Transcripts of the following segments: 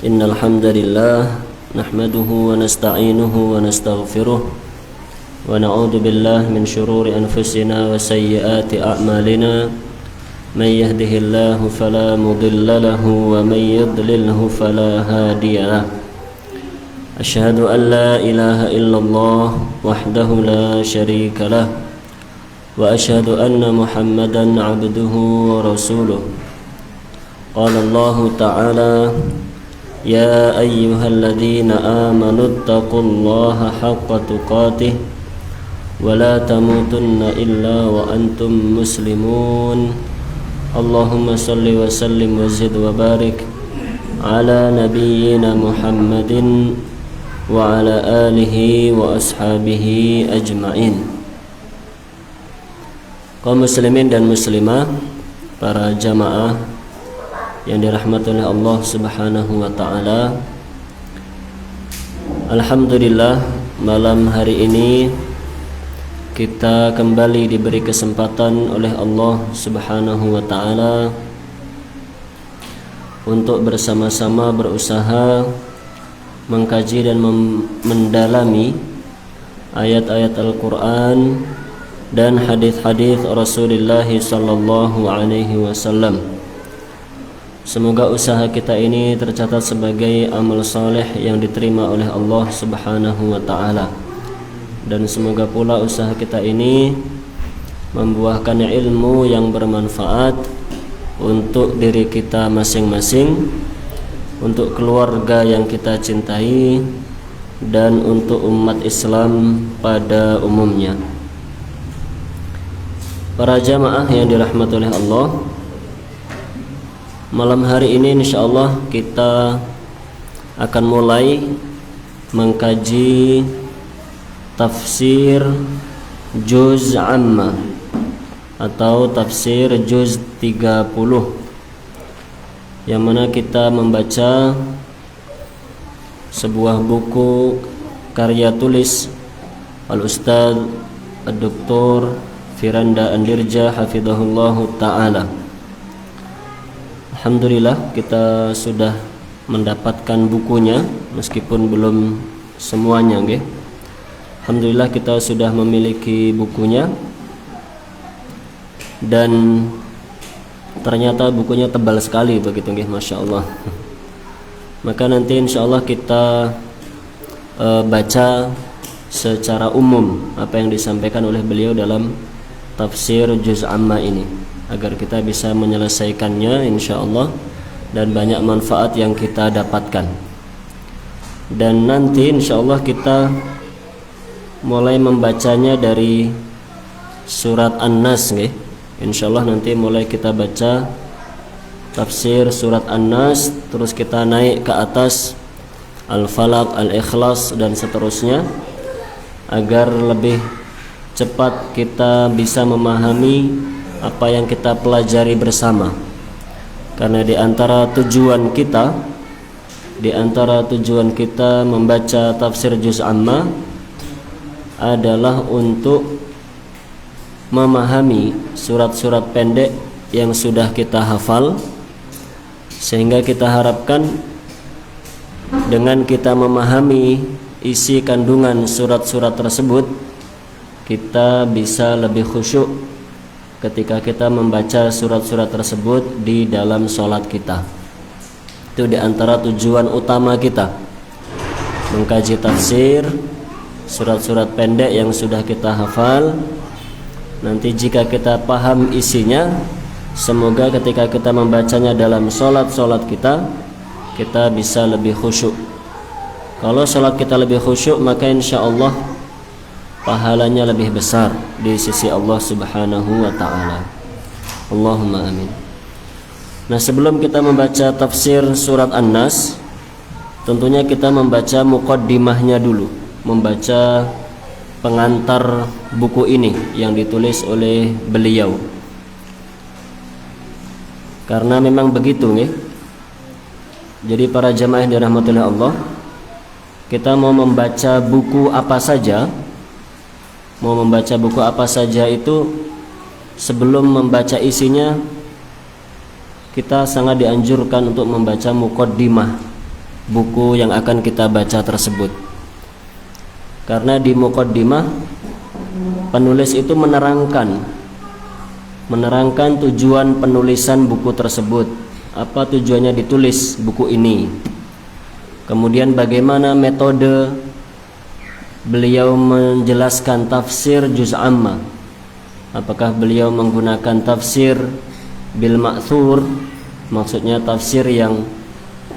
إن الحمد لله نحمده ونستعينه ونستغفره ونعوذ بالله من شرور أنفسنا وسيئات أعمالنا من يهده الله فلا مضل له ومن يضلله فلا هادي له أشهد أن لا إله إلا الله وحده لا شريك له وأشهد أن محمدا عبده ورسوله قال الله تعالى يا أيها الذين آمنوا اتقوا الله حق تقاته ولا تموتن إلا وأنتم مسلمون اللهم صل وسلم وزد وبارك على نبينا محمد وعلى آله وأصحابه أجمعين. Kaum muslimin dan muslimah, para jamaah yang dirahmati oleh Allah Subhanahu wa taala. Alhamdulillah, malam hari ini kita kembali diberi kesempatan oleh Allah Subhanahu wa taala untuk bersama-sama berusaha mengkaji dan mendalami ayat-ayat Al-Qur'an dan hadis-hadis Rasulullah sallallahu alaihi wasallam. Semoga usaha kita ini tercatat sebagai amal saleh yang diterima oleh Allah Subhanahu wa taala. Dan semoga pula usaha kita ini membuahkan ilmu yang bermanfaat untuk diri kita masing-masing, untuk keluarga yang kita cintai, dan untuk umat Islam pada umumnya. Para jamaah yang dirahmati oleh Allah, malam hari ini insyaallah kita akan mulai mengkaji tafsir juz amma atau tafsir juz 30, yang mana kita membaca sebuah buku karya tulis Al-Ustaz Ad-Doktor Firanda Andirja hafizahullahu ta'ala. Alhamdulillah kita sudah mendapatkan bukunya meskipun belum semuanya, nggih. Alhamdulillah kita sudah memiliki bukunya dan ternyata bukunya tebal sekali begitu, nggih, Masya Allah. Maka nanti insya Allah kita baca secara umum apa yang disampaikan oleh beliau dalam tafsir juz amma ini, agar kita bisa menyelesaikannya insyaallah dan banyak manfaat yang kita dapatkan. Dan nanti insyaallah kita mulai membacanya dari surat An-Nas, nggih. Insyaallah nanti mulai kita baca tafsir surat An-Nas, terus kita naik ke atas Al-Falaq, Al-Ikhlas dan seterusnya, agar lebih cepat kita bisa memahami apa yang kita pelajari bersama. Karena di antara tujuan kita membaca tafsir juz amma adalah untuk memahami surat-surat pendek yang sudah kita hafal, sehingga kita harapkan dengan kita memahami isi kandungan surat-surat tersebut, kita bisa lebih khusyuk ketika kita membaca surat-surat tersebut di dalam sholat kita. Itu di antara tujuan utama kita, mengkaji tafsir surat-surat pendek yang sudah kita hafal. Nanti jika kita paham isinya, semoga ketika kita membacanya dalam sholat-sholat kita, kita bisa lebih khusyuk. Kalau sholat kita lebih khusyuk, maka insya Allah pahalanya lebih besar di sisi Allah Subhanahu wa ta'ala. Allahumma amin. Nah, sebelum kita membaca tafsir surat An-Nas, tentunya kita membaca muqaddimahnya dulu, membaca pengantar buku ini yang ditulis oleh beliau. Karena memang begitu, nggih. Jadi para jamaah yang dirahmati oleh Allah, kita mau membaca buku apa saja, itu sebelum membaca isinya, kita sangat dianjurkan untuk membaca muqaddimah buku yang akan kita baca tersebut. Karena di muqaddimah penulis itu menerangkan tujuan penulisan buku tersebut, apa tujuannya ditulis buku ini, kemudian bagaimana metode beliau menjelaskan tafsir juz amma, apakah beliau menggunakan tafsir bil ma'thur, maksudnya tafsir yang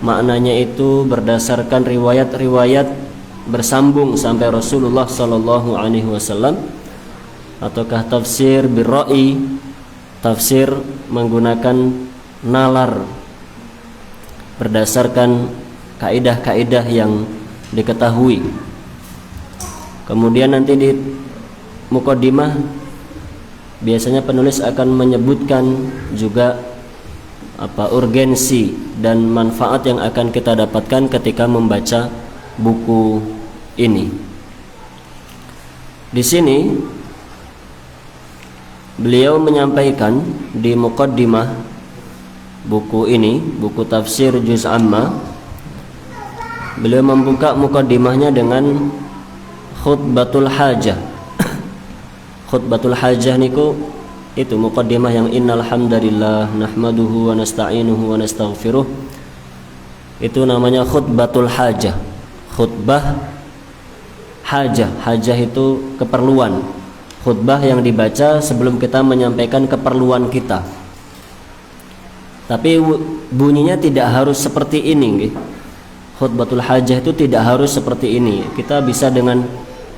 maknanya itu berdasarkan riwayat-riwayat bersambung sampai Rasulullah sallallahu alaihi wasallam, ataukah tafsir bil ra'i, tafsir menggunakan nalar berdasarkan kaidah-kaidah yang diketahui. Kemudian nanti di muqaddimah biasanya penulis akan menyebutkan juga urgensi dan manfaat yang akan kita dapatkan ketika membaca buku ini. Di sini beliau menyampaikan di muqaddimah buku ini, buku tafsir juz amma, beliau membuka muqaddimahnya dengan khutbatul hajah. Khutbatul hajah niku itu muqaddimah yang innal hamdalillah nahmaduhu wa nasta'inuhu wa nastaghfiruh. Itu namanya khutbatul hajah. Khutbah hajah. Hajah itu keperluan. Khutbah yang dibaca sebelum kita menyampaikan keperluan kita. Tapi bunyinya tidak harus seperti ini. Khutbatul hajah itu tidak harus seperti ini. Kita bisa dengan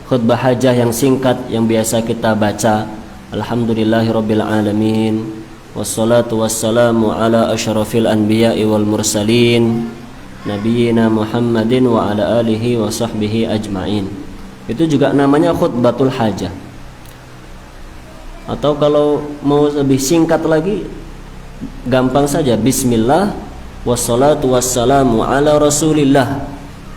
khutbah hajah yang singkat yang biasa kita baca. Alhamdulillahirabbil alamin wassalatu wassalamu ala asyrafil anbiya'i wal mursalin nabiyina Muhammadin wa ala alihi wa sahbihi ajmain. Itu juga namanya khutbatul hajah. Atau kalau mau lebih singkat lagi, gampang saja, bismillah wassalatu wassalamu ala rasulillah.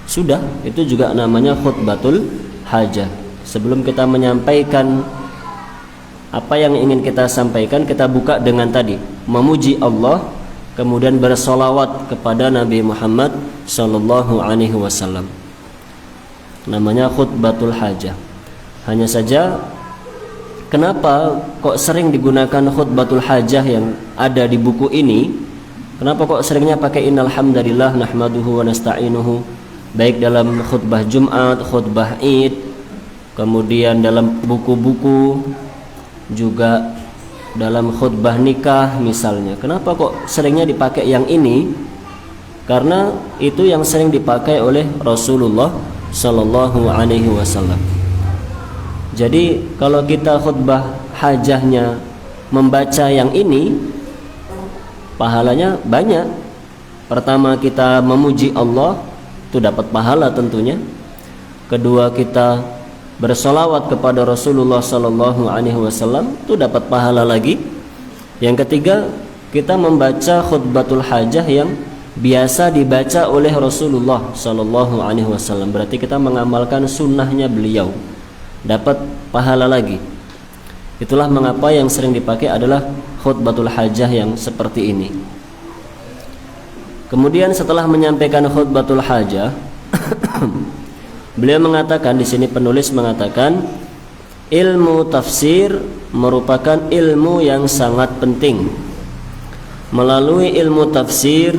Sudah, itu juga namanya khutbatul hajah. Sebelum kita menyampaikan apa yang ingin kita sampaikan, kita buka dengan tadi memuji Allah, kemudian bersolawat kepada Nabi Muhammad sallallahu alaihi wasallam. Namanya khutbatul hajah. Hanya saja kenapa kok sering digunakan khutbatul hajah yang ada di buku ini? Kenapa kok seringnya pakai innal hamdalillah nahmaduhu wa nasta'inuhu, baik dalam khutbah Jumat, khutbah Id, kemudian dalam buku-buku, juga dalam khutbah nikah misalnya. Kenapa kok seringnya dipakai yang ini? Karena itu yang sering dipakai oleh Rasulullah sallallahu alaihi wasallam. Jadi kalau kita khutbah hajahnya membaca yang ini, pahalanya banyak. Pertama, kita memuji Allah, itu dapat pahala tentunya. Kedua, kita bersolawat kepada Rasulullah sallallahu alaihi wasallam, itu dapat pahala lagi. Yang ketiga, kita membaca khutbatul hajah yang biasa dibaca oleh Rasulullah sallallahu alaihi wasallam. Berarti kita mengamalkan sunnahnya beliau, dapat pahala lagi. Itulah mengapa yang sering dipakai adalah khutbatul hajah yang seperti ini. Kemudian setelah menyampaikan khutbatul hajah, beliau mengatakan, di sini penulis mengatakan, ilmu tafsir merupakan ilmu yang sangat penting. Melalui ilmu tafsir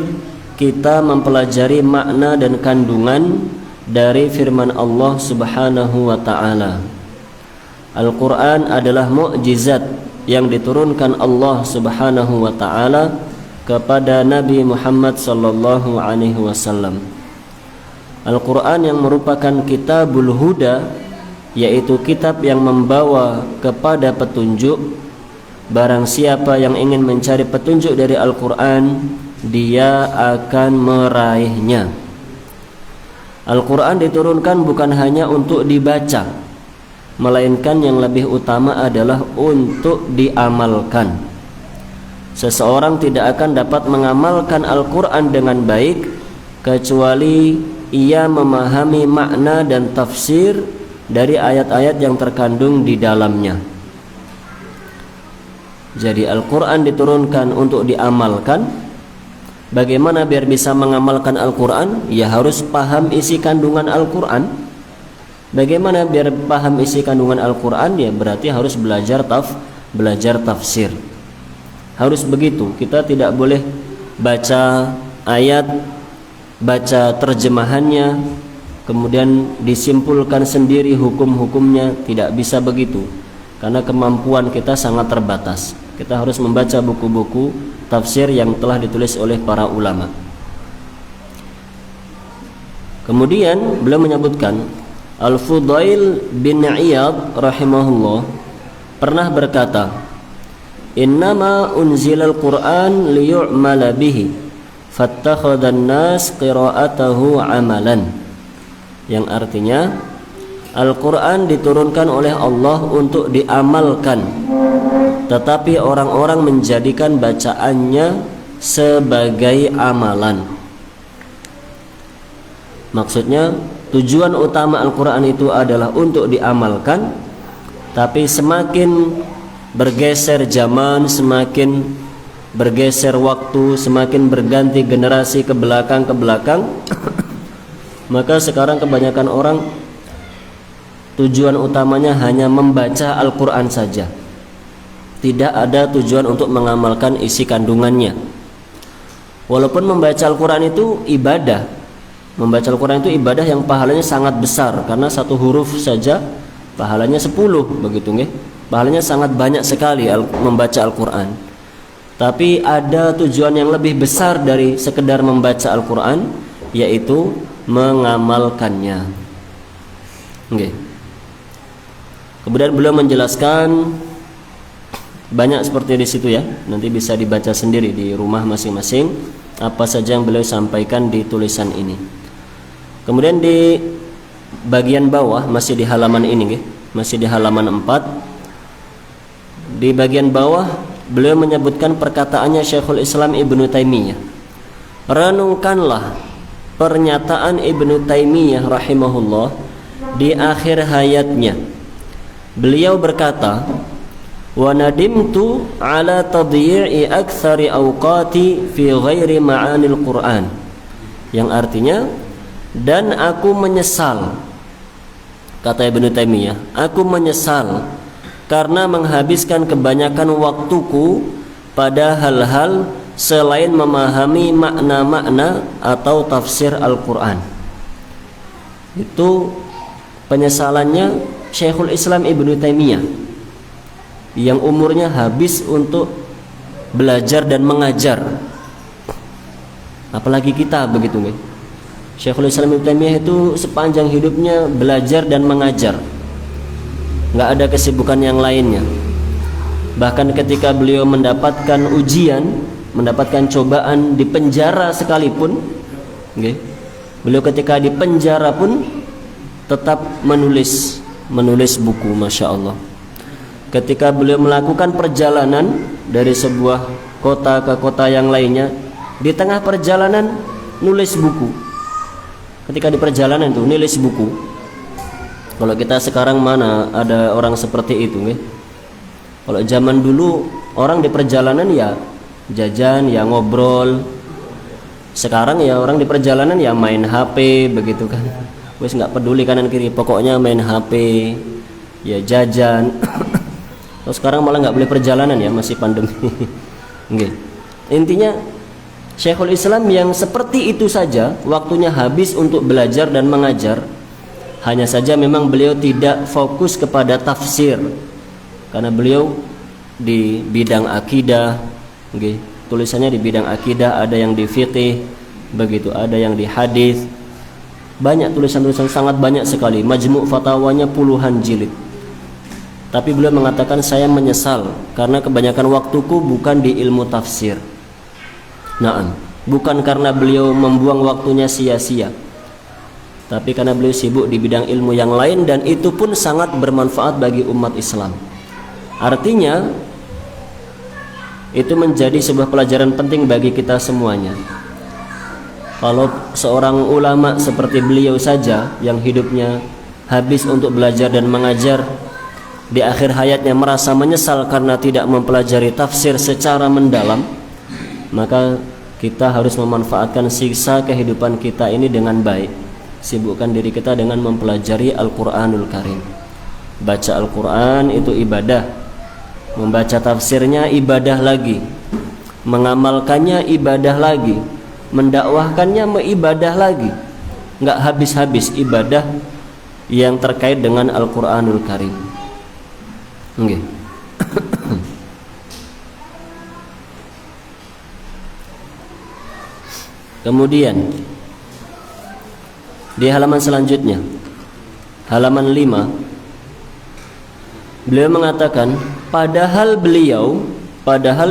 kita mempelajari makna dan kandungan dari firman Allah Subhanahu wa taala. Al-Qur'an adalah mukjizat yang diturunkan Allah Subhanahu wa taala kepada Nabi Muhammad sallallahu alaihi wasallam. Al-Qur'an yang merupakan kitabul huda, yaitu kitab yang membawa kepada petunjuk. Barang siapa yang ingin mencari petunjuk dari Al-Qur'an, dia akan meraihnya. Al-Qur'an diturunkan bukan hanya untuk dibaca, melainkan yang lebih utama adalah untuk diamalkan. Seseorang tidak akan dapat mengamalkan Al-Qur'an dengan baik kecuali ia memahami makna dan tafsir dari ayat-ayat yang terkandung di dalamnya. Jadi Al-Qur'an diturunkan untuk diamalkan, Bagaimana biar bisa mengamalkan Al-Quran? Ya harus paham isi kandungan Al-Quran. Bagaimana biar paham isi kandungan Al-Quran? Ya berarti harus belajar tafsir. Harus begitu. Kita tidak boleh baca ayat, baca terjemahannya, kemudian disimpulkan sendiri hukum-hukumnya. Tidak bisa begitu, karena kemampuan kita sangat terbatas. Kita harus membaca buku-buku tafsir yang telah ditulis oleh para ulama. Kemudian beliau menyebutkan, Al-Fudail bin Iyad rahimahullah pernah berkata, innama unzilal Qur'an liyu'mala bihi fattakhadhan nas qira'atahu amalan. Yang artinya, Al-Quran diturunkan oleh Allah untuk diamalkan, tetapi orang-orang menjadikan bacaannya sebagai amalan. Maksudnya, tujuan utama Al-Quran itu adalah untuk diamalkan, tapi semakin bergeser zaman, semakin bergeser waktu, semakin berganti generasi ke belakang maka sekarang kebanyakan orang tujuan utamanya hanya membaca Al-Quran saja. Tidak ada tujuan untuk mengamalkan isi kandungannya. Walaupun membaca Al-Quran itu ibadah, membaca Al-Quran itu ibadah yang pahalanya sangat besar, karena satu huruf saja pahalanya 10, begitu nggih. Pahalanya sangat banyak sekali membaca Al-Quran. Tapi ada tujuan yang lebih besar dari sekedar membaca Al-Quran, yaitu mengamalkannya. Nggih. Kemudian beliau menjelaskan banyak seperti di situ ya. Nanti bisa dibaca sendiri di rumah masing-masing apa saja yang beliau sampaikan di tulisan ini. Kemudian di bagian bawah, masih di halaman ini, masih di halaman 4, di bagian bawah beliau menyebutkan perkataannya Syekhul Islam Ibnu Taimiyah. Renungkanlah pernyataan Ibnu Taimiyah rahimahullah di akhir hayatnya. Beliau berkata, wa nadimtu ala tadyi'i aktsari awqati fi ghairi ma'anil Qur'an. Yang artinya, dan aku menyesal, kata Ibnu Taimiyah, aku menyesal karena menghabiskan kebanyakan waktuku pada hal-hal selain memahami makna-makna atau tafsir Al-Quran. Itu penyesalannya Syekhul Islam Ibnu Taimiyah yang umurnya habis untuk belajar dan mengajar. Apalagi kita, begitu nggih. Syekhul Islam Ibnu Taimiyah itu sepanjang hidupnya belajar dan mengajar, nggak ada kesibukan yang lainnya. Bahkan ketika beliau mendapatkan ujian, mendapatkan cobaan di penjara sekalipun, okay, beliau ketika di penjara pun tetap menulis buku, masya Allah. Ketika beliau melakukan perjalanan dari sebuah kota ke kota yang lainnya, di tengah perjalanan nulis buku. Ketika di perjalanan itu nulis buku. Kalau kita sekarang mana ada orang seperti itu, nih? Kalau zaman dulu orang di perjalanan ya jajan, ya ngobrol. Sekarang ya orang di perjalanan ya main HP, begitu kan. Wes nggak peduli kanan kiri, pokoknya main HP, ya jajan. Terus sekarang malah nggak boleh perjalanan ya, masih pandemi. Okay. Intinya Syekhul Islam yang seperti itu saja waktunya habis untuk belajar dan mengajar. Hanya saja memang beliau tidak fokus kepada tafsir, karena beliau di bidang akidah, okay, tulisannya di bidang akidah, ada yang di fiqih, begitu, ada yang di hadis. Banyak tulisan-tulisan, sangat banyak sekali. Majmu' fatwanya puluhan jilid. Tapi beliau mengatakan, saya menyesal karena kebanyakan waktuku bukan di ilmu tafsir. Naam, bukan karena beliau membuang waktunya sia-sia, tapi karena beliau sibuk di bidang ilmu yang lain, dan itu pun sangat bermanfaat bagi umat Islam. Artinya itu menjadi sebuah pelajaran penting bagi kita semuanya. Kalau seorang ulama seperti beliau saja yang hidupnya habis untuk belajar dan mengajar, di akhir hayatnya merasa menyesal karena tidak mempelajari tafsir secara mendalam, maka kita harus memanfaatkan sisa kehidupan kita ini dengan baik. Sibukkan diri kita dengan mempelajari Al-Quranul Karim. Baca Al-Quran itu ibadah, membaca tafsirnya ibadah lagi, mengamalkannya ibadah lagi, mendakwahkannya ibadah lagi. Nggak habis-habis ibadah yang terkait dengan Al-Quranul Karim. Okay. Kemudian di halaman selanjutnya, halaman 5, beliau mengatakan, padahal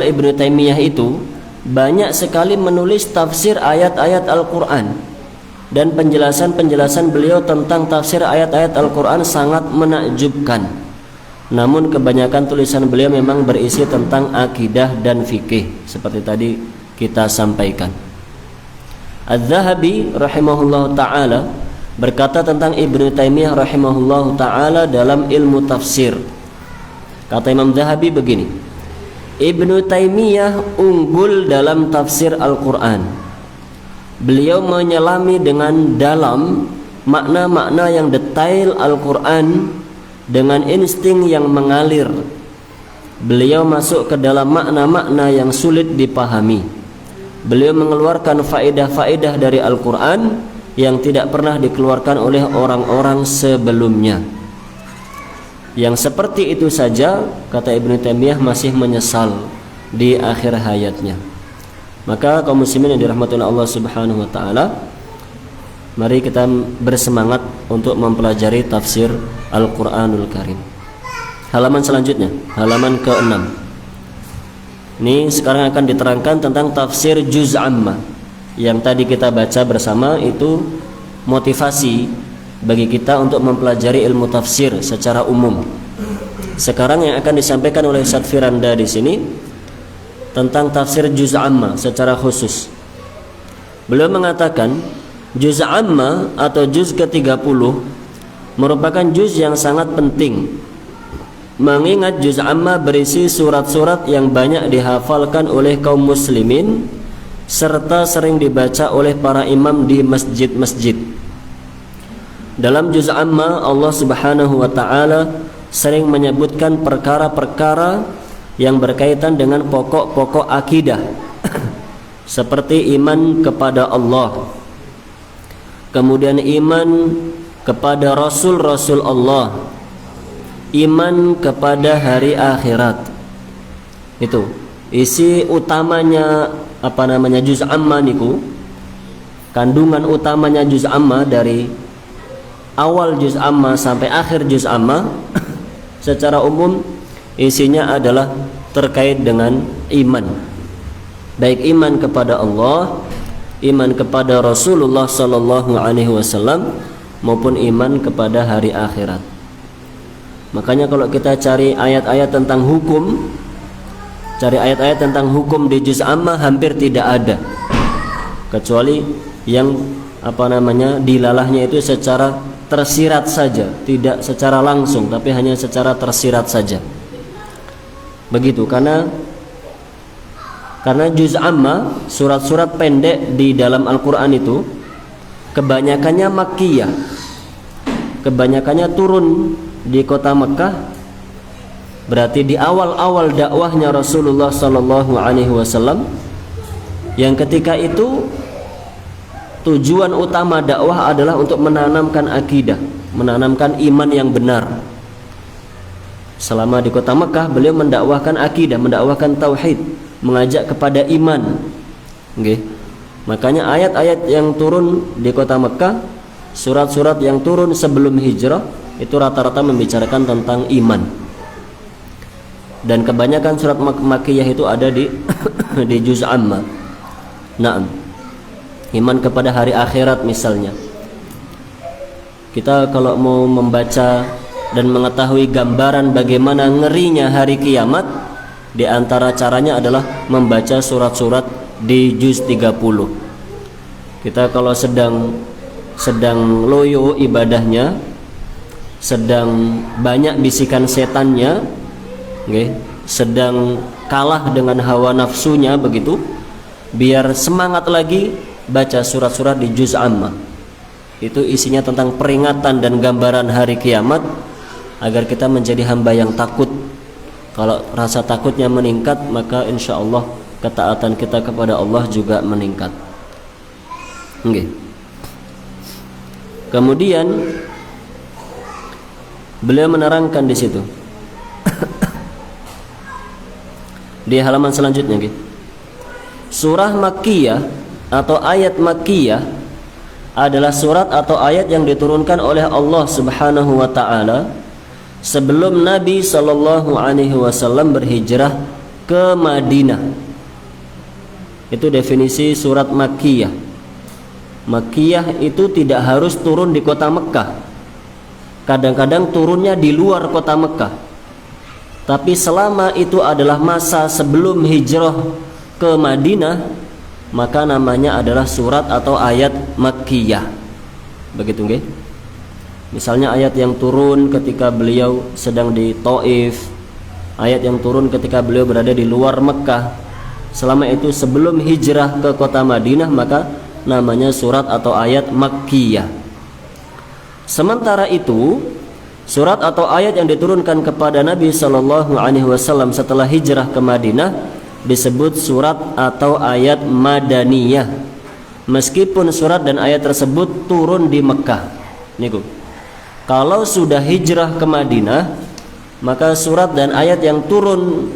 Ibnu Taimiyah itu banyak sekali menulis tafsir ayat-ayat Al-Quran, dan penjelasan-penjelasan beliau tentang tafsir ayat-ayat Al-Quran sangat menakjubkan. Namun kebanyakan tulisan beliau memang berisi tentang akidah dan fikih, seperti tadi kita sampaikan. Az-Zahabi rahimahullah ta'ala berkata tentang Ibnu Taimiyah rahimahullah ta'ala dalam ilmu tafsir. Kata Imam Zahabi begini, Ibnu Taimiyah unggul dalam tafsir Al-Quran. Beliau menyelami dengan dalam makna-makna yang detail Al-Quran dengan insting yang mengalir. Beliau masuk ke dalam makna-makna yang sulit dipahami. Beliau mengeluarkan faedah-faedah dari Al-Quran yang tidak pernah dikeluarkan oleh orang-orang sebelumnya. Yang seperti itu saja, kata Ibnu Taimiyah, masih menyesal di akhir hayatnya. Maka kaum muslimin yang dirahmati oleh Allah Subhanahu wa taala, mari kita bersemangat untuk mempelajari tafsir Al-Qur'anul Karim. Halaman selanjutnya, halaman ke-6. Ini sekarang akan diterangkan tentang tafsir juz amma. Yang tadi kita baca bersama itu motivasi bagi kita untuk mempelajari ilmu tafsir secara umum. Sekarang yang akan disampaikan oleh Ustaz Firanda di sini tentang tafsir juz amma secara khusus. Beliau mengatakan juz amma atau juz ke-30 merupakan juz yang sangat penting, mengingat juz amma berisi surat-surat yang banyak dihafalkan oleh kaum muslimin serta sering dibaca oleh para imam di masjid-masjid. Dalam juz amma Allah Subhanahu wa taala sering menyebutkan perkara-perkara yang berkaitan dengan pokok-pokok akidah seperti iman kepada Allah, kemudian iman kepada rasul-rasul Allah, iman kepada hari akhirat. Itu isi utamanya juz amma niku. Kandungan utamanya juz amma dari awal juz amma sampai akhir juz amma secara umum isinya adalah terkait dengan iman. Baik iman kepada Allah, iman kepada Rasulullah sallallahu alaihi wasallam maupun iman kepada hari akhirat. Makanya kalau kita cari ayat-ayat tentang hukum, di juz amma hampir tidak ada, kecuali yang dilalahnya itu secara tersirat saja, tidak secara langsung, tapi hanya secara tersirat saja. Begitu, karena juz amma, surat-surat pendek di dalam Al-Quran itu kebanyakannya makkiyah, kebanyakannya turun di kota Mekah, berarti di awal-awal dakwahnya Rasulullah sallallahu alaihi wasallam, yang ketika itu tujuan utama dakwah adalah untuk menanamkan akidah, menanamkan iman yang benar. Selama di kota Mekah beliau mendakwahkan akidah, mendakwahkan tauhid, mengajak kepada iman. Okay. Makanya ayat-ayat yang turun di kota Mekah, surat-surat yang turun sebelum hijrah itu rata-rata membicarakan tentang iman. Dan kebanyakan surat makkiyah itu ada di di juz amma. Naam. Iman kepada hari akhirat misalnya. Kita kalau mau membaca dan mengetahui gambaran bagaimana ngerinya hari kiamat, di antara caranya adalah membaca surat-surat di juz 30. Kita kalau sedang loyo ibadahnya, sedang banyak bisikan setannya, sedang kalah dengan hawa nafsunya begitu, biar semangat lagi baca surat-surat di juz amma. Itu isinya tentang peringatan dan gambaran hari kiamat, agar kita menjadi hamba yang takut. Kalau rasa takutnya meningkat, maka insya Allah ketaatan kita kepada Allah juga meningkat. Okay. Kemudian beliau menerangkan di situ di halaman selanjutnya gitu. Surah Makkiyah atau ayat Makkiyah adalah surat atau ayat yang diturunkan oleh Allah Subhanahu wa taala sebelum Nabi sallallahu alaihi wasallam berhijrah ke Madinah. Itu definisi surat Makkiyah. Makkiyah itu tidak harus turun di kota Mekah. Kadang-kadang turunnya di luar kota Mekah. Tapi selama itu adalah masa sebelum hijrah ke Madinah, maka namanya adalah surat atau ayat Makkiyah. Begitu nggih? Misalnya ayat yang turun ketika beliau sedang di Taif, ayat yang turun ketika beliau berada di luar Mekah. Selama itu sebelum hijrah ke kota Madinah, maka namanya surat atau ayat Makkiyah. Sementara itu, surat atau ayat yang diturunkan kepada Nabi sallallahu alaihi wasallam setelah hijrah ke Madinah disebut surat atau ayat Madaniyah. Meskipun surat dan ayat tersebut turun di Mekah. Niku. Kalau sudah hijrah ke Madinah, maka surat dan ayat yang turun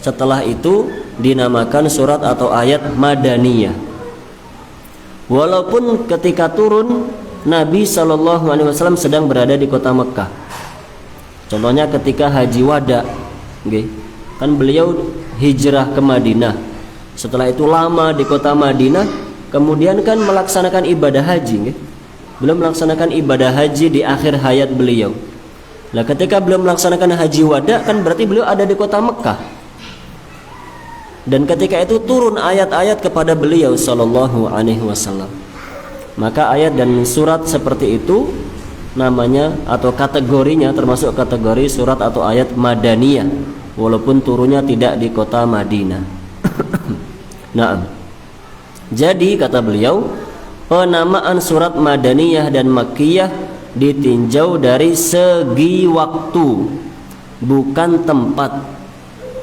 setelah itu dinamakan surat atau ayat Madaniyah. Walaupun ketika turun Nabi SAW sedang berada di kota Mekah. Contohnya ketika Haji Wada, kan beliau hijrah ke Madinah. Setelah itu lama di kota Madinah, kemudian kan melaksanakan ibadah haji. Beliau melaksanakan ibadah haji di akhir hayat beliau. Nah, ketika beliau melaksanakan Haji Wada, kan berarti beliau ada di kota Mekah. Dan ketika itu turun ayat-ayat kepada beliau sallallahu alaihi wasallam. Maka ayat dan surat seperti itu namanya atau kategorinya termasuk kategori surat atau ayat Madaniyah, walaupun turunnya tidak di kota Madinah. Nah, jadi kata beliau, penamaan surat Madaniyah dan Makkiyah ditinjau dari segi waktu, bukan tempat.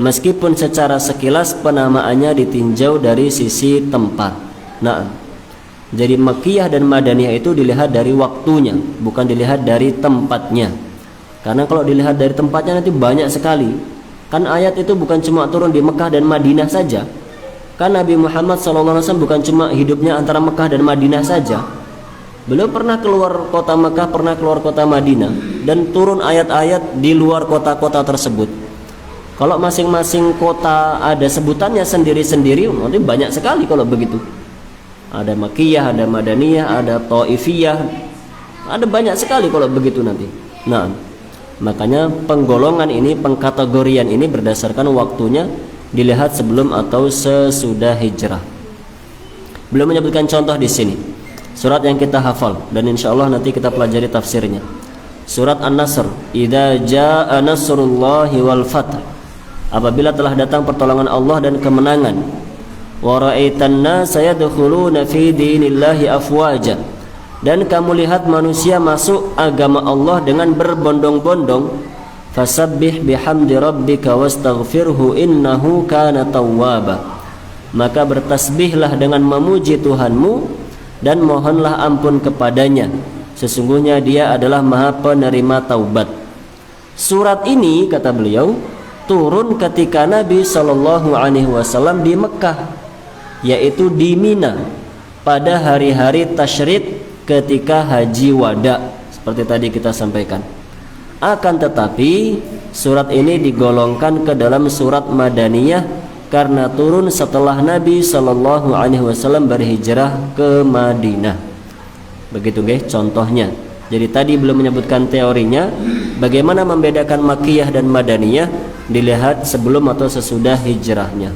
Meskipun secara sekilas penamaannya ditinjau dari sisi tempat. Nah, jadi Makkiyah dan Madaniyah itu dilihat dari waktunya, bukan dilihat dari tempatnya. Karena kalau dilihat dari tempatnya nanti banyak sekali. Kan ayat itu bukan cuma turun di Mekah dan Madinah saja. Kan Nabi Muhammad SAW bukan cuma hidupnya antara Mekah dan Madinah saja. Beliau pernah keluar kota Mekah, pernah keluar kota Madinah, dan turun ayat-ayat di luar kota-kota tersebut. Kalau masing-masing kota ada sebutannya sendiri-sendiri, nanti banyak sekali kalau begitu. Ada Makkiyah, ada Madaniyah, ada Taifiyah, ada banyak sekali kalau begitu nanti. Nah, makanya penggolongan ini, pengkategorian ini berdasarkan waktunya, dilihat sebelum atau sesudah hijrah. Belum menyebutkan contoh di sini. Surat yang kita hafal dan insya Allah nanti kita pelajari tafsirnya. Surat An-Nasr, idza jaa nasrullahi wal fath. Apabila telah datang pertolongan Allah dan kemenangan. Wa ra'aitan nasa yadkhuluna fi dinillahi afwaja. Dan kamu lihat manusia masuk agama Allah dengan berbondong-bondong. Fasabbih bihamdi rabbika wastaghfirhu innahu kana tawwaba. Maka bertasbihlah dengan memuji Tuhanmu dan mohonlah ampun kepadanya. Sesungguhnya dia adalah Maha penerima taubat. Surat ini kata beliau turun ketika Nabi sallallahu alaihi wasallam di Mekah, yaitu di Mina pada hari-hari tasyrik ketika Haji Wada, seperti tadi kita sampaikan. Akan tetapi surat ini digolongkan ke dalam surat Madaniyah karena turun setelah Nabi sallallahu alaihi wasallam berhijrah ke Madinah. Begitu guys contohnya. Jadi tadi belum menyebutkan teorinya, bagaimana membedakan Makkiyah dan Madaniyah dilihat sebelum atau sesudah hijrahnya.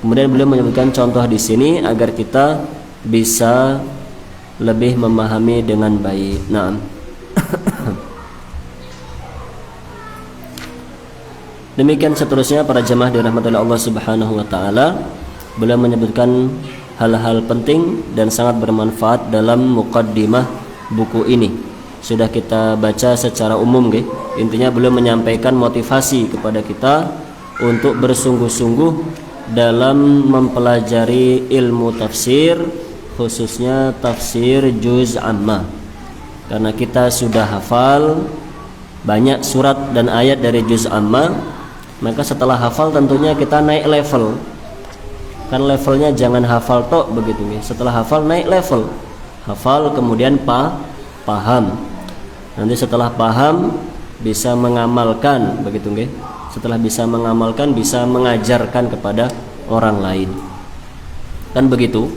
Kemudian beliau menyebutkan contoh di sini agar kita bisa lebih memahami dengan baik. Nah, demikian seterusnya para jemaah dirahmati Allah Subhanahu wa taala. beliau menyebutkan hal-hal penting dan sangat bermanfaat dalam muqaddimah buku ini. Sudah kita baca secara umum, nggih. Intinya beliau menyampaikan motivasi kepada kita untuk bersungguh-sungguh dalam mempelajari ilmu tafsir, khususnya tafsir juz amma. Karena kita sudah hafal banyak surat dan ayat dari juz amma, maka setelah hafal tentunya kita naik level. Kan levelnya jangan hafal tok begitu nih. Setelah hafal naik level. Hafal kemudian paham. Nanti setelah paham bisa mengamalkan begitu nggih. Setelah bisa mengamalkan bisa mengajarkan kepada orang lain. Kan begitu.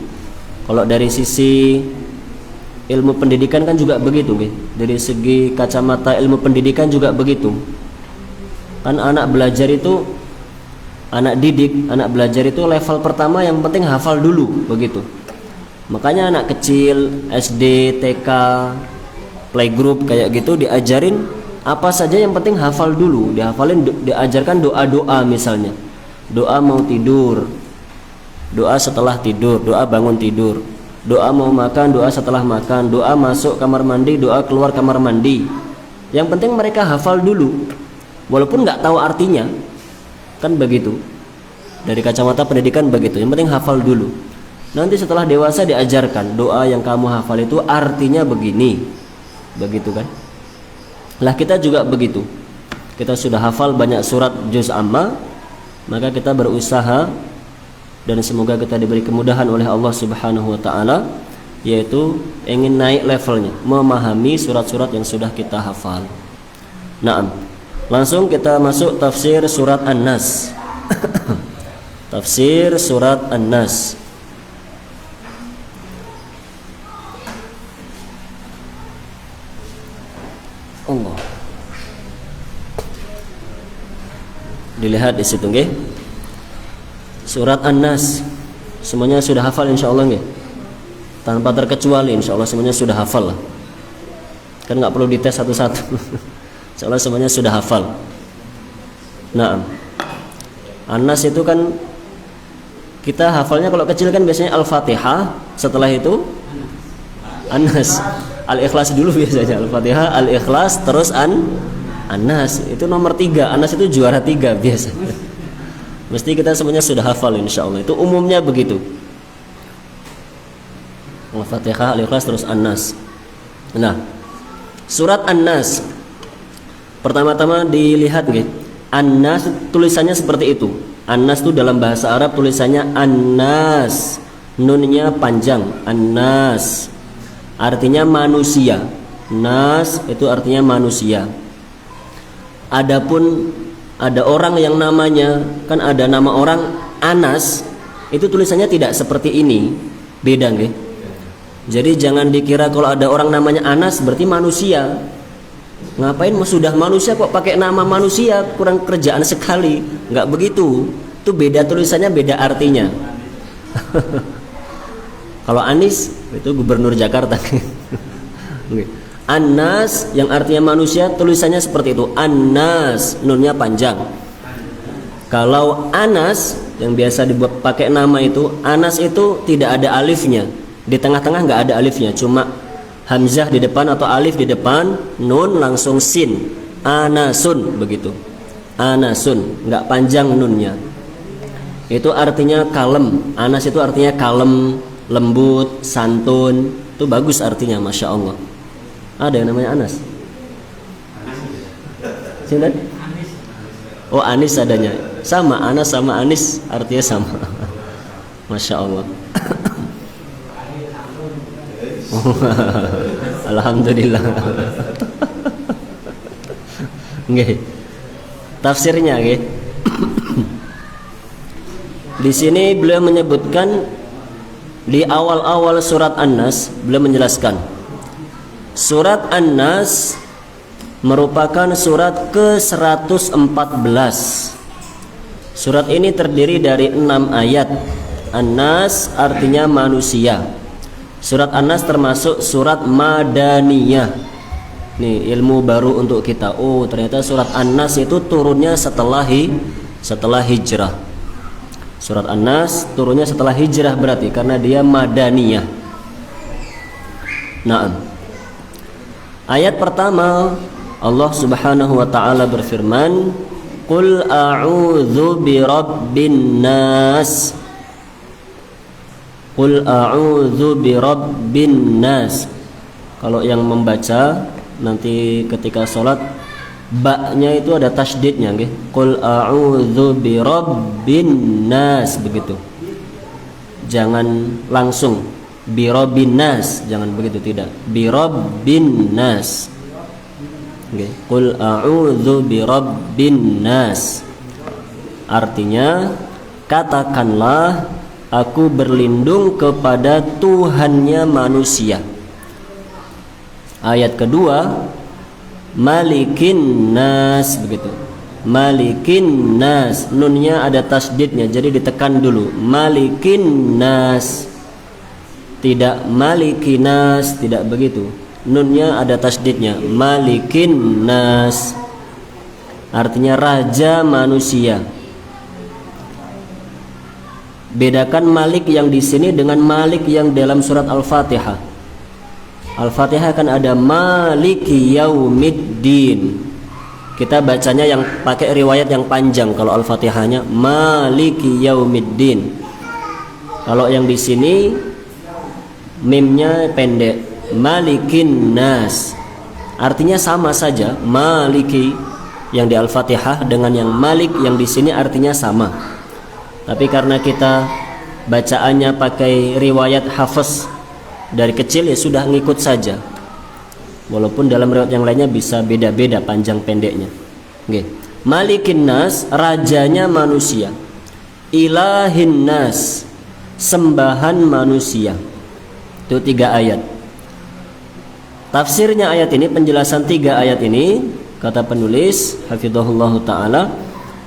Kalau dari sisi ilmu pendidikan kan juga begitu nggih. Dari segi kacamata ilmu pendidikan juga begitu. Kan anak belajar itu, anak didik, anak belajar itu level pertama yang penting hafal dulu begitu. Makanya anak kecil SD, TK, playgroup kayak gitu diajarin apa saja yang penting hafal dulu, diajarkan doa-doa misalnya. Doa mau tidur, doa setelah tidur, doa bangun tidur, doa mau makan, doa setelah makan, doa masuk kamar mandi, doa keluar kamar mandi. Yang penting mereka hafal dulu, walaupun nggak tahu artinya. Kan begitu. Dari kacamata pendidikan begitu. Yang penting hafal dulu. Nanti setelah dewasa diajarkan doa yang kamu hafal itu artinya begini. Begitu kan? Lah kita juga begitu. Kita sudah hafal banyak surat juz amma, maka kita berusaha dan semoga kita diberi kemudahan oleh Allah Subhanahu wa taala, yaitu ingin naik levelnya, memahami surat-surat yang sudah kita hafal. Naam. Langsung kita masuk tafsir surat An-Nas. Tafsir surat An-Nas. Allah. Dilihat di situ nggih. Surat An-Nas. Semuanya sudah hafal insyaallah nggih. Tanpa terkecuali insyaallah semuanya sudah hafal lah. Kan enggak perlu dites satu-satu. Insyaallah semuanya sudah hafal. Nah, An-Nas itu kan kita hafalnya kalau kecil kan biasanya Al-Fatihah, setelah itu An-Nas. Al-Ikhlas dulu biasanya, Al-Fatihah, Al-Ikhlas, terus An-Nas. Itu nomor 3, An-Nas itu juara 3 biasanya. Mesti kita semuanya sudah hafal insyaallah. Itu umumnya begitu. Al-Fatihah, Al-Ikhlas, terus An-Nas. Nah, surat An-Nas pertama-tama dilihat nggih. An-Nas tulisannya seperti itu. An-Nas itu dalam bahasa Arab tulisannya An-Nas. Nunnya panjang, An-Nas. Artinya manusia. Nas itu artinya manusia. Adapun ada orang yang namanya, kan ada nama orang Anas, itu tulisannya tidak seperti ini. Beda nggih. Jadi jangan dikira kalau ada orang namanya Anas berarti manusia. Ngapain sudah manusia kok pakai nama manusia, kurang kerjaan sekali. Enggak begitu. Itu beda tulisannya, beda artinya. Kalau Anis itu gubernur Jakarta. An-Nas yang artinya manusia tulisannya seperti itu. An-Nas, nunnya panjang. Kalau Anas yang biasa dibuat pakai nama itu, Anas itu tidak ada alifnya. Di tengah-tengah nggak ada alifnya, cuma hamzah di depan atau alif di depan, nun langsung sin. Anasun begitu. Anasun, nggak panjang nunnya. Itu artinya kalem. Anas itu artinya kalem, lembut, santun. Itu bagus artinya, masya Allah. Ada yang namanya Anas? Sini. Oh, Anis adanya. Sama, Anas sama Anis artinya sama. Masya Allah. Alhamdulillah. Nggih. Tafsirnya nggih. Di sini beliau menyebutkan di awal-awal surat An-Nas, beliau menjelaskan surat An-Nas merupakan surat ke-114. Surat ini terdiri dari 6 ayat. An-Nas artinya manusia. Surat An-Nas termasuk surat Madaniyah. Nih ilmu baru untuk kita. Oh, ternyata surat An-Nas itu turunnya setelah hijrah. Surat An-Nas turunnya setelah hijrah berarti karena dia madaniyah. Naam. Ayat pertama Allah Subhanahu wa taala berfirman, "Qul a'udzu birabbin nas." Qul a'udzu birabbin nas. Kalau yang membaca nanti ketika sholat ba-nya itu ada tasydidnya nggih. Qul a'udzu birabbin nas begitu. Jangan langsung birabbin nas, jangan begitu, tidak. Birabbin nas. Nggih. Qul a'udzu birabbin nas. Artinya katakanlah aku berlindung kepada Tuhannya manusia. Ayat kedua Malikin nas begitu. Malikin nas, nunnya ada tasdidnya, jadi ditekan dulu. Malikin nas, tidak malikinas, tidak begitu. Nunnya ada tasdidnya. Malikin nas, artinya raja manusia. Bedakan Malik yang di sini dengan Malik yang dalam surat Al-Fatihah. Al-Fatihah kan ada Maliki Yaumiddin. Kita bacanya yang pakai riwayat yang panjang kalau Al-Fatihahnya Maliki Yaumiddin. Kalau yang di sini mimnya pendek, Malikin Nas. Artinya sama saja, Maliki yang di Al-Fatihah dengan yang Malik yang di sini artinya sama. Tapi karena kita bacaannya pakai riwayat Hafiz dari kecil, ya sudah ngikut saja. Walaupun dalam riwayat yang lainnya bisa beda-beda panjang pendeknya. Oke. Malikin nas, rajanya manusia. Ilahin nas, sembahan manusia. Itu 3 ayat. Tafsirnya ayat ini, penjelasan 3 ayat ini, kata penulis hafizahullah taala,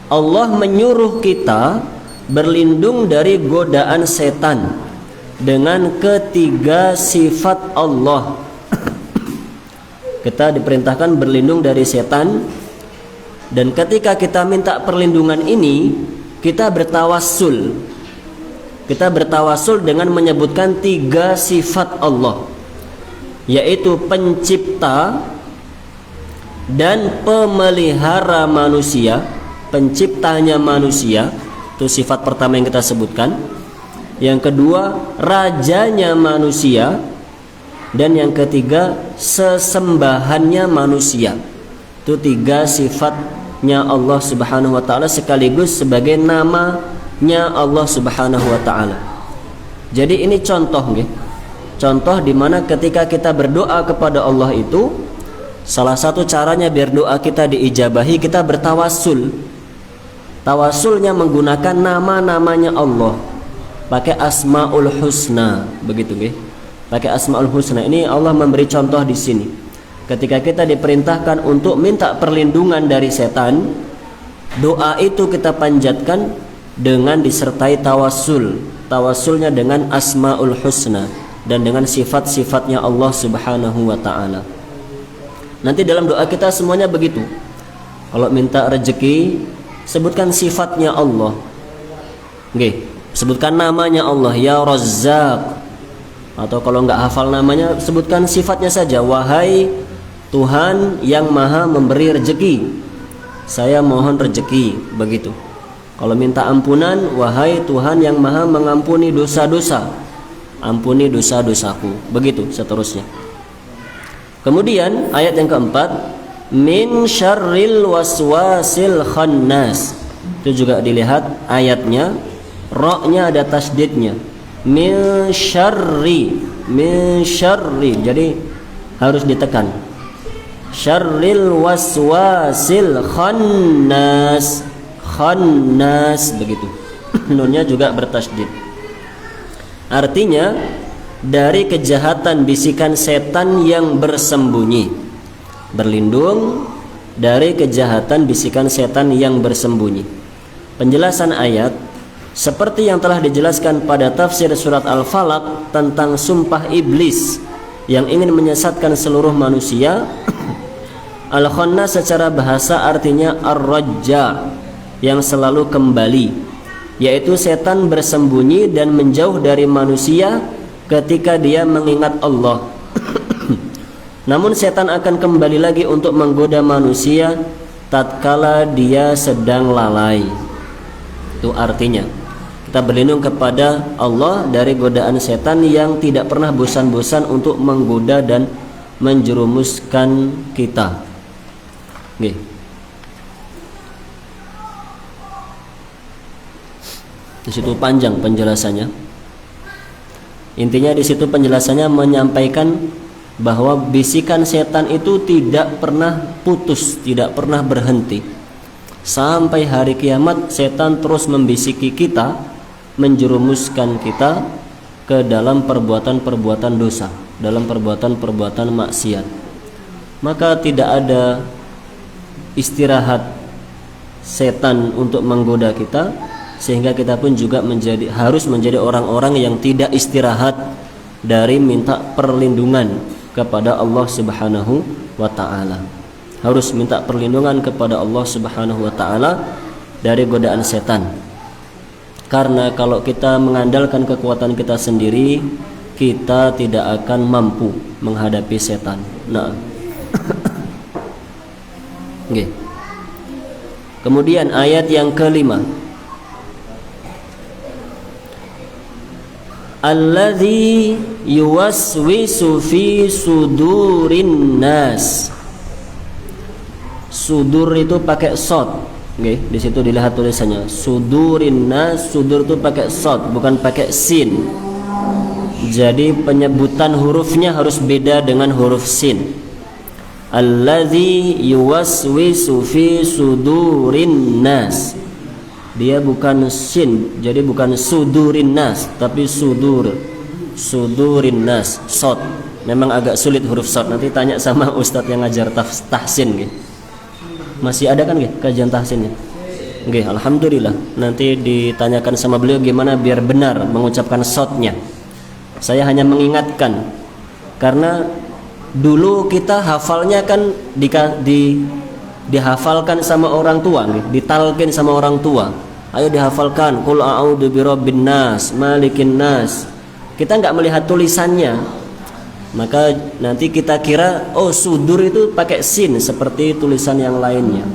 Allah menyuruh kita berlindung dari godaan setan dengan ketiga sifat Allah. Kita diperintahkan berlindung dari setan, dan ketika kita minta perlindungan ini, kita bertawassul. Kita bertawassul dengan menyebutkan 3 sifat Allah, yaitu pencipta dan pemelihara manusia. Penciptanya manusia, itu sifat pertama yang kita sebutkan. Yang kedua, rajanya manusia. Dan yang ketiga, sesembahannya manusia. Itu 3 sifatnya Allah Subhanahu wa ta'ala sekaligus sebagai namanya Allah Subhanahu wa ta'ala. Jadi ini contoh nggih. Contoh di mana ketika kita berdoa kepada Allah itu, salah satu caranya biar doa kita diijabahi, kita bertawassul. Tawassulnya menggunakan nama-namanya Allah, pakai Asmaul Husna, begitu nggih. Pakai Asmaul Husna. Ini Allah memberi contoh di sini. Ketika kita diperintahkan untuk minta perlindungan dari setan, doa itu kita panjatkan dengan disertai tawassul. Tawassulnya dengan Asmaul Husna dan dengan sifat-sifatnya Allah Subhanahu wa taala. Nanti dalam doa kita semuanya begitu. Kalau minta rezeki, sebutkan sifatnya Allah. Nggih. Sebutkan namanya Allah, ya Razzaq. Atau kalau enggak hafal namanya, sebutkan sifatnya saja. Wahai Tuhan yang maha memberi rezeki, saya mohon rezeki, begitu. Kalau minta ampunan, wahai Tuhan yang maha mengampuni dosa-dosa, ampuni dosa-dosaku, begitu seterusnya. Kemudian ayat yang keempat, min syarril waswasil khannas. Itu juga dilihat ayatnya, ra-nya ada tasdidnya. Min syarri, jadi harus ditekan. Syarril waswasil khannas, begitu. Nunnya juga bertasdid. Artinya dari kejahatan bisikan setan yang bersembunyi. Berlindung dari kejahatan bisikan setan yang bersembunyi. Penjelasan ayat seperti yang telah dijelaskan pada tafsir surat Al-Falaq tentang sumpah iblis yang ingin menyesatkan seluruh manusia. Al-Khannas secara bahasa artinya ar-rajja, yang selalu kembali. yaitu setan bersembunyi dan menjauh dari manusia ketika dia mengingat Allah. Namun setan akan kembali lagi untuk menggoda manusia tatkala dia sedang lalai. Itu artinya kita berlindung kepada Allah dari godaan setan yang tidak pernah bosan-bosan untuk menggoda dan menjerumuskan kita. Nggih. Di situ panjang penjelasannya. Intinya di situ penjelasannya menyampaikan bahwa bisikan setan itu tidak pernah putus, tidak pernah berhenti. Sampai hari kiamat setan terus membisiki kita, menjerumuskan kita ke dalam perbuatan-perbuatan dosa, dalam perbuatan-perbuatan maksiat. Maka tidak ada istirahat setan untuk menggoda kita, sehingga kita pun juga harus menjadi orang-orang yang tidak istirahat dari minta perlindungan kepada Allah Subhanahu wa taala. Harus minta perlindungan kepada Allah Subhanahu wa taala dari godaan setan. Karena kalau kita mengandalkan kekuatan kita sendiri, kita tidak akan mampu menghadapi setan. Nah. Okay. Kemudian ayat yang kelima. Alladzi yuwaswisu fi sudurin nas. Sudur itu pakai shad. Oke, di situ dilihat tulisannya. Sudurin nas, sudur itu pakai shad, bukan pakai sin. Jadi penyebutan hurufnya harus beda dengan huruf sin. Alladzi yuwaswisu fi sudurin nas. Dia bukan sin, jadi bukan sudurin nas, tapi sudurin nas, shad. Memang agak sulit huruf shad. Nanti tanya sama ustadz yang ngajar tahsin gitu. Masih ada kan kajian tahsinnya? Nggih, alhamdulillah. Nanti ditanyakan sama beliau gimana biar benar mengucapkan shadnya. Saya hanya mengingatkan karena dulu kita hafalnya kan dihafalkan sama orang tua, ditalkin sama orang tua. Ayo dihafalkan, qul a'udzu birabbin nas, malikin nas. Kita nggak melihat tulisannya, maka nanti kita kira oh sudur itu pakai sin seperti tulisan yang lainnya.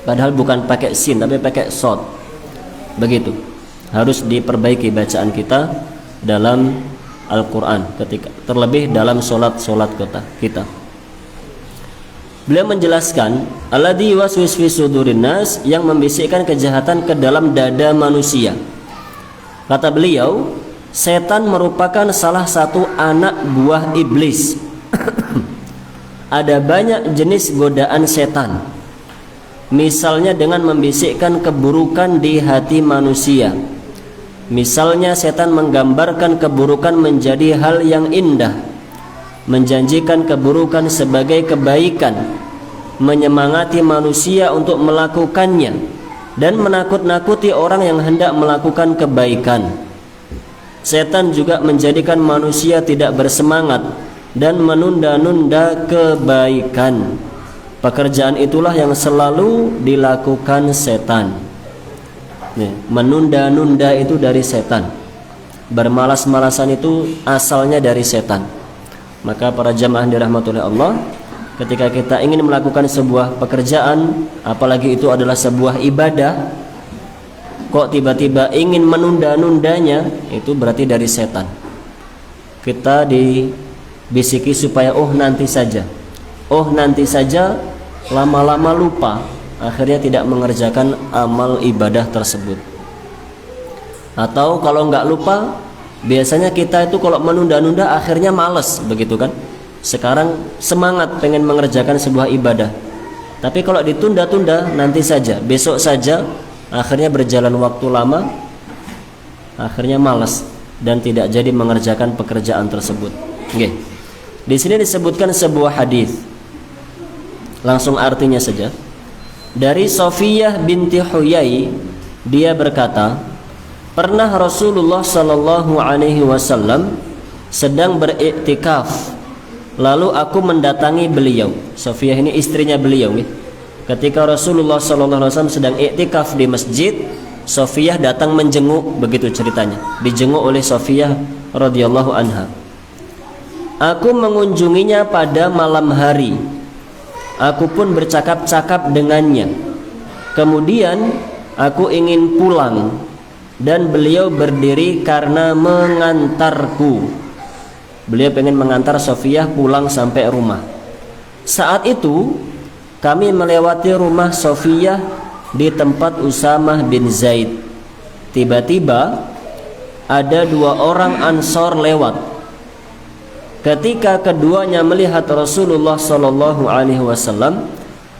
Padahal bukan pakai sin tapi pakai shad. Begitu. Harus diperbaiki bacaan kita dalam Al-Quran, ketika terlebih dalam solat kita. Beliau menjelaskan alladzi yuwaswisu fi sudurin nas, yang membisikkan kejahatan ke dalam dada manusia. Kata beliau, setan merupakan salah satu anak buah iblis. Ada banyak jenis godaan setan. Misalnya dengan membisikkan keburukan di hati manusia. Misalnya setan menggambarkan keburukan menjadi hal yang indah, menjanjikan keburukan sebagai kebaikan, menyemangati manusia untuk melakukannya, dan menakut-nakuti orang yang hendak melakukan kebaikan. Setan juga menjadikan manusia tidak bersemangat dan menunda-nunda kebaikan. Pekerjaan itulah yang selalu dilakukan setan. Menunda-nunda itu dari setan. Bermalas-malasan itu asalnya dari setan. Maka para jamaah dirahmati oleh Allah, ketika kita ingin melakukan sebuah pekerjaan, apalagi itu adalah sebuah ibadah, kok tiba-tiba ingin menunda-nundanya, itu berarti dari setan. Kita dibisiki supaya nanti saja, lama-lama lupa, akhirnya tidak mengerjakan amal ibadah tersebut. Atau kalau nggak lupa, biasanya kita itu kalau menunda-nunda akhirnya malas, begitu kan? Sekarang semangat pengen mengerjakan sebuah ibadah, tapi kalau ditunda-tunda, nanti saja, besok saja, akhirnya berjalan waktu lama, akhirnya malas dan tidak jadi mengerjakan pekerjaan tersebut. Oke. Di sini disebutkan sebuah hadis. Langsung artinya saja. Dari Safiyah binti Huyai, dia berkata, pernah Rasulullah sallallahu alaihi wasallam sedang beriktikaf, lalu aku mendatangi beliau. Safiyah ini istrinya beliau. Ketika Rasulullah sallallahu alaihi wasallam sedang iktikaf di masjid, Sofiyah datang menjenguk, begitu ceritanya. Dijenguk oleh Sofiyah radhiyallahu anha. Aku mengunjunginya pada malam hari. Aku pun bercakap-cakap dengannya. Kemudian aku ingin pulang dan beliau berdiri karena mengantarku. Beliau ingin mengantar Sofiyah pulang sampai rumah. Saat itu kami melewati rumah Sofiyah di tempat Usamah bin Zaid. Tiba-tiba ada 2 orang Ansor lewat. Ketika keduanya melihat Rasulullah sallallahu alaihi wasallam,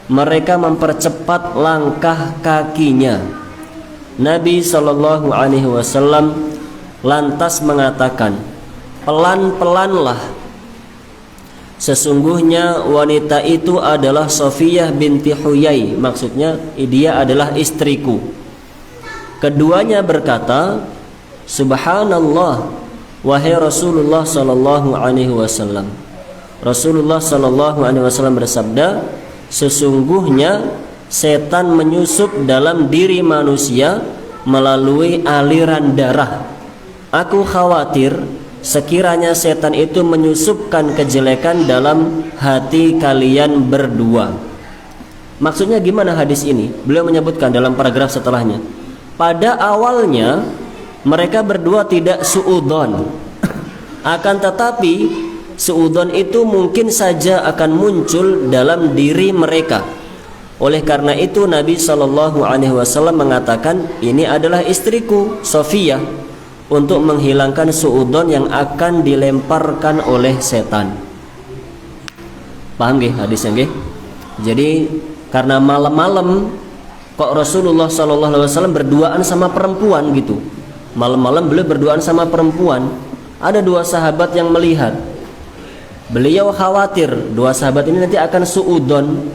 mereka mempercepat langkah kakinya. Nabi sallallahu alaihi wasallam lantas mengatakan, "Pelan-pelanlah. Sesungguhnya wanita itu adalah Sofiyah binti Huyai." Maksudnya dia adalah istriku. Keduanya berkata, "Subhanallah, wahai Rasulullah sallallahu alaihi wasallam." Rasulullah sallallahu alaihi wasallam bersabda, "Sesungguhnya setan menyusup dalam diri manusia melalui aliran darah. Aku khawatir sekiranya setan itu menyusupkan kejelekan dalam hati kalian berdua." Maksudnya gimana hadis ini? Beliau menyebutkan dalam paragraf setelahnya, pada awalnya mereka berdua tidak suudzon, akan tetapi suudzon itu mungkin saja akan muncul dalam diri mereka. Oleh karena itu Nabi sallallahu alaihi wasallam mengatakan, "Ini adalah istriku Sofiyah," untuk menghilangkan suudzon yang akan dilemparkan oleh setan. Paham nggih hadisnya nggih? Jadi karena malam-malam kok Rasulullah SAW berduaan sama perempuan gitu. Malam-malam beliau berduaan sama perempuan. Ada 2 sahabat yang melihat. Beliau khawatir 2 sahabat ini nanti akan suudzon,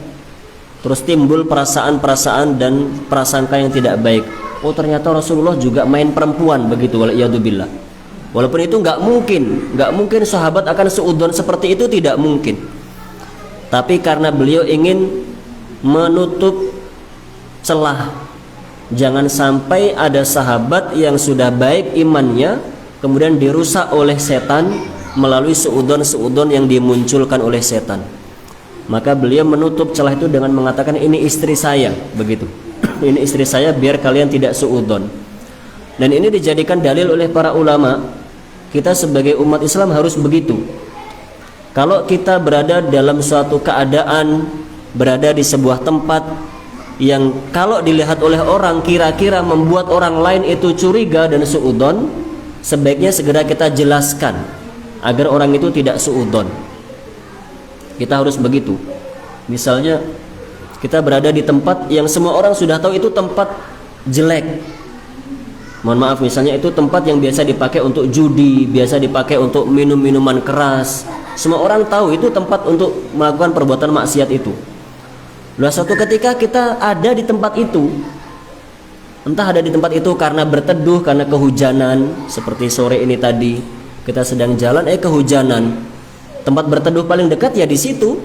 terus timbul perasaan-perasaan dan prasangka yang tidak baik. Oh, ternyata Rasulullah juga main perempuan begitu, waliyadzubillah. Walaupun itu nggak mungkin sahabat akan suudzon seperti itu, tidak mungkin. Tapi karena beliau ingin menutup celah, jangan sampai ada sahabat yang sudah baik imannya kemudian dirusak oleh setan melalui suudzon yang dimunculkan oleh setan. Maka beliau menutup celah itu dengan mengatakan, "Ini istri saya," begitu. "Ini istri saya biar kalian tidak suudzon." Dan ini dijadikan dalil oleh para ulama. Kita sebagai umat Islam harus begitu. Kalau kita berada dalam suatu keadaan, berada di sebuah tempat yang kalau dilihat oleh orang kira-kira membuat orang lain itu curiga dan suudzon, sebaiknya segera kita jelaskan agar orang itu tidak suudzon. Kita harus begitu. Misalnya kita berada di tempat yang semua orang sudah tahu itu tempat jelek. Mohon maaf, misalnya itu tempat yang biasa dipakai untuk judi, biasa dipakai untuk minum-minuman keras. Semua orang tahu itu tempat untuk melakukan perbuatan maksiat itu. Lalu suatu ketika kita ada di tempat itu, entah ada di tempat itu karena berteduh, karena kehujanan, seperti sore ini tadi kita sedang jalan, kehujanan. Tempat berteduh paling dekat ya di situ.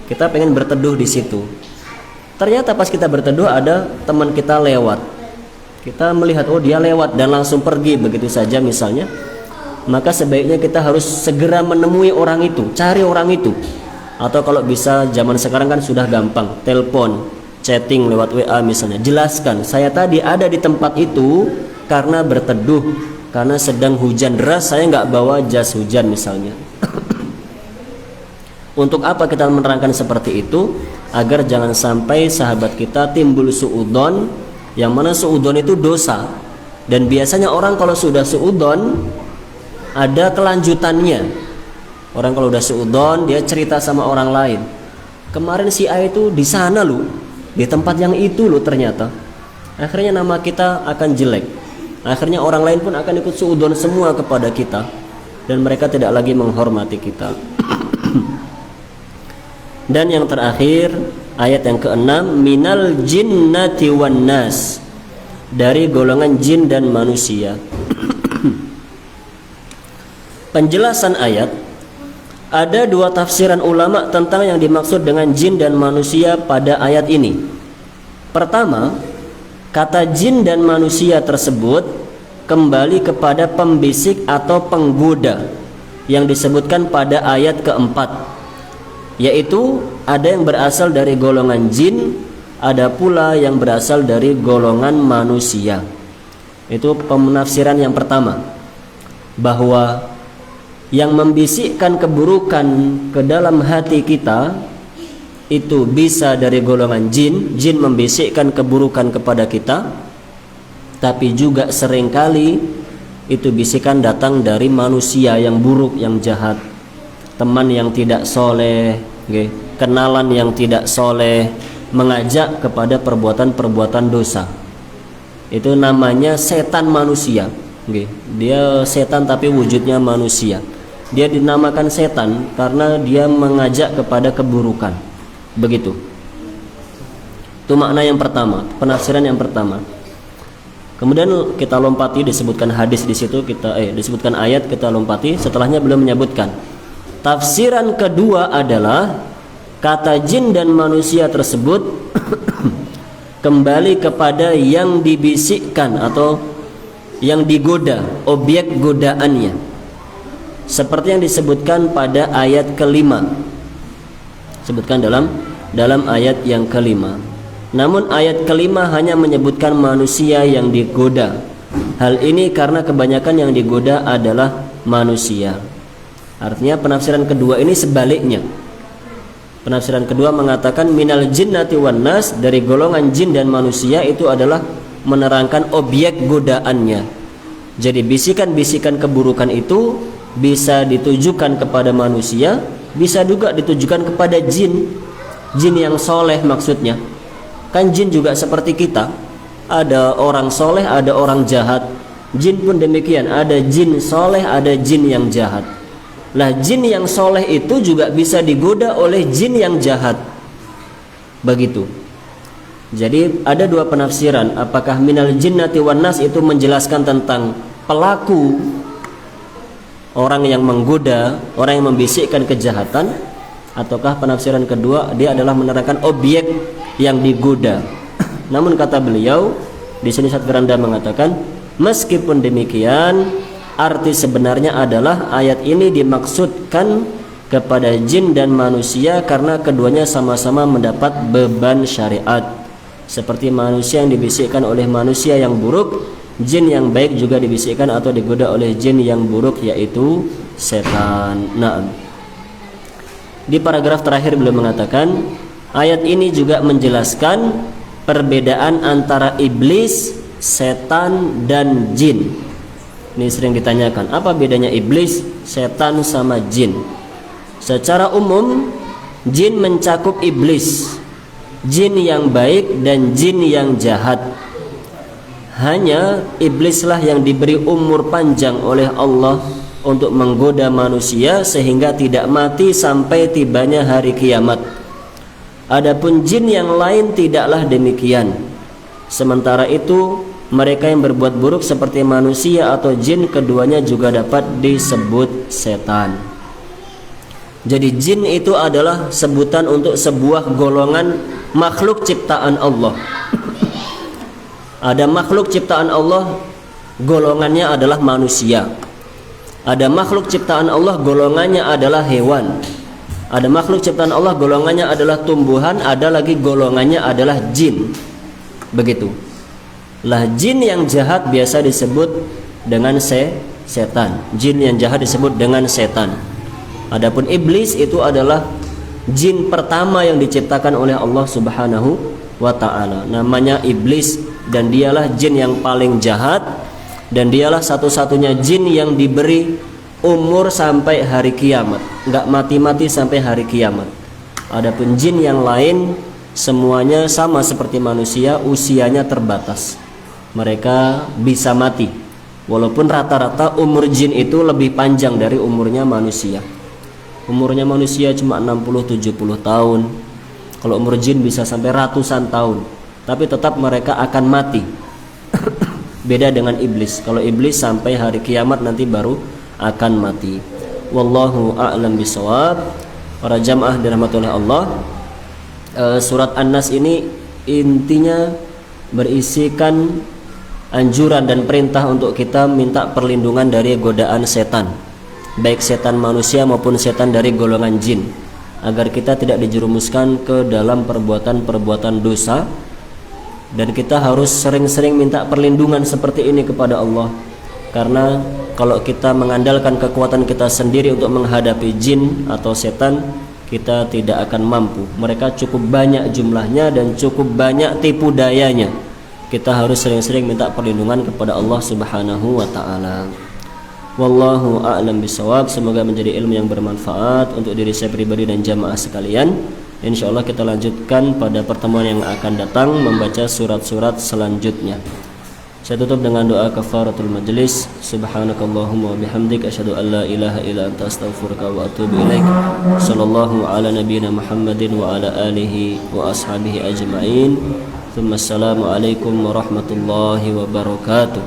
Kita pengen berteduh di situ. Ternyata pas kita berteduh ada teman kita lewat. Kita melihat, oh dia lewat dan langsung pergi begitu saja misalnya. Maka sebaiknya kita harus segera menemui orang itu, cari orang itu. Atau kalau bisa zaman sekarang kan sudah gampang, telepon, chatting lewat WA misalnya. Jelaskan, saya tadi ada di tempat itu karena berteduh, karena sedang hujan deras, saya nggak bawa jas hujan misalnya. Untuk apa kita menerangkan seperti itu? Agar jangan sampai sahabat kita timbul suudzon, yang mana suudzon itu dosa. Dan biasanya orang kalau sudah suudzon ada kelanjutannya. Orang kalau udah suudzon dia cerita sama orang lain, kemarin si A itu di sana lu, di tempat yang itu lu ternyata. Akhirnya nama kita akan jelek. Akhirnya orang lain pun akan ikut suudzon semua kepada kita, dan mereka tidak lagi menghormati kita. Dan yang terakhir ayat yang ke-6, minal jinnati wan nas, dari golongan jin dan manusia. Penjelasan ayat, ada 2 tafsiran ulama tentang yang dimaksud dengan jin dan manusia pada ayat ini. Pertama, kata jin dan manusia tersebut kembali kepada pembisik atau penggoda yang disebutkan pada ayat keempat, yaitu ada yang berasal dari golongan jin, ada pula yang berasal dari golongan manusia. Itu penafsiran yang pertama, bahwa yang membisikkan keburukan ke dalam hati kita itu bisa dari golongan jin. Jin membisikkan keburukan kepada kita, tapi juga seringkali itu bisikan datang dari manusia yang buruk, yang jahat, teman yang tidak soleh, kenalan yang tidak soleh, mengajak kepada perbuatan-perbuatan dosa. Itu namanya setan manusia. Dia setan tapi wujudnya manusia. Dia dinamakan setan karena dia mengajak kepada keburukan. Begitu. Itu makna yang pertama, penafsiran yang pertama. Kemudian kita lompati, disebutkan hadis di situ, disebutkan ayat, kita lompati, setelahnya belum menyebutkan. Tafsiran kedua adalah kata jin dan manusia tersebut kembali kepada yang dibisikkan atau yang digoda, objek godaannya, seperti yang disebutkan pada ayat kelima, sebutkan dalam ayat yang kelima. Namun ayat kelima hanya menyebutkan manusia yang digoda. Hal ini karena kebanyakan yang digoda adalah manusia. Artinya penafsiran kedua ini sebaliknya. Penafsiran kedua mengatakan minal jinnati wan nas, dari golongan jin dan manusia itu adalah menerangkan objek godaannya. Jadi bisikan-bisikan keburukan itu bisa ditujukan kepada manusia, bisa juga ditujukan kepada jin. Jin yang soleh maksudnya. Kan jin juga seperti kita, ada orang soleh, ada orang jahat. Jin pun demikian, ada jin soleh, ada jin yang jahat. Lah jin yang soleh itu juga bisa digoda oleh jin yang jahat. Begitu. Jadi ada dua penafsiran, apakah minal jinnati wan nas itu menjelaskan tentang pelaku, orang yang menggoda, orang yang membisikkan kejahatan, ataukah penafsiran kedua dia adalah menerangkan objek yang digoda. Namun kata beliau di sini, Ustaz Firanda mengatakan, meskipun demikian, arti sebenarnya adalah ayat ini dimaksudkan kepada jin dan manusia karena keduanya sama-sama mendapat beban syariat. Seperti manusia yang dibisikkan oleh manusia yang buruk, jin yang baik juga dibisikkan atau digoda oleh jin yang buruk, yaitu setan. Nah, di paragraf terakhir beliau mengatakan, ayat ini juga menjelaskan perbedaan antara iblis, setan, dan jin. Ini sering ditanyakan, apa bedanya iblis, setan, sama jin? Secara umum, jin mencakup iblis, jin yang baik dan jin yang jahat. Hanya iblislah yang diberi umur panjang oleh Allah untuk menggoda manusia sehingga tidak mati sampai tibanya hari kiamat. Adapun jin yang lain tidaklah demikian. Sementara itu, mereka yang berbuat buruk seperti manusia atau jin, keduanya juga dapat disebut setan. Jadi jin itu adalah sebutan untuk sebuah golongan makhluk ciptaan Allah. Ada makhluk ciptaan Allah, golongannya adalah manusia. Ada makhluk ciptaan Allah, golongannya adalah hewan. Ada makhluk ciptaan Allah, golongannya adalah tumbuhan. Ada lagi golongannya adalah jin. Begitu. Lah jin yang jahat biasa disebut dengan setan. Jin yang jahat disebut dengan setan. Adapun iblis itu adalah jin pertama yang diciptakan oleh Allah Subhanahu wa ta'ala. Namanya iblis, dan dialah jin yang paling jahat, dan dialah satu-satunya jin yang diberi umur sampai hari kiamat, nggak mati-mati sampai hari kiamat. Adapun jin yang lain semuanya sama seperti manusia, usianya terbatas. Mereka bisa mati, walaupun rata-rata umur jin itu lebih panjang dari umurnya manusia. Umurnya manusia cuma 60-70 tahun. Kalau umur jin bisa sampai ratusan tahun, tapi tetap mereka akan mati. Beda dengan iblis. Kalau iblis sampai hari kiamat nanti baru akan mati. Wallahu a'lam bishawab. Para jamaah dirahmati oleh Allah, surat An-Nas ini intinya berisikan anjuran dan perintah untuk kita minta perlindungan dari godaan setan, baik setan manusia maupun setan dari golongan jin, agar kita tidak dijerumuskan ke dalam perbuatan-perbuatan dosa. Dan kita harus sering-sering minta perlindungan seperti ini kepada Allah, karena kalau kita mengandalkan kekuatan kita sendiri untuk menghadapi jin atau setan, kita tidak akan mampu. Mereka cukup banyak jumlahnya dan cukup banyak tipu dayanya. Kita harus sering-sering minta perlindungan kepada Allah Subhanahu wa taala. Wallahu a'lam bishawab. Semoga menjadi ilmu yang bermanfaat untuk diri saya pribadi dan jamaah sekalian. Insyaallah kita lanjutkan pada pertemuan yang akan datang membaca surat-surat selanjutnya. Saya tutup dengan doa kafaratul majlis. Subhanakallahumma wa bihamdik asyhadu an la ilaha illa anta astaghfiruka wa atubu ilaik. Sallallahu ala nabiyyina Muhammadin wa ala alihi wa ashabihi ajma'in. Assalamu alaikum warahmatullahi wabarakatuh.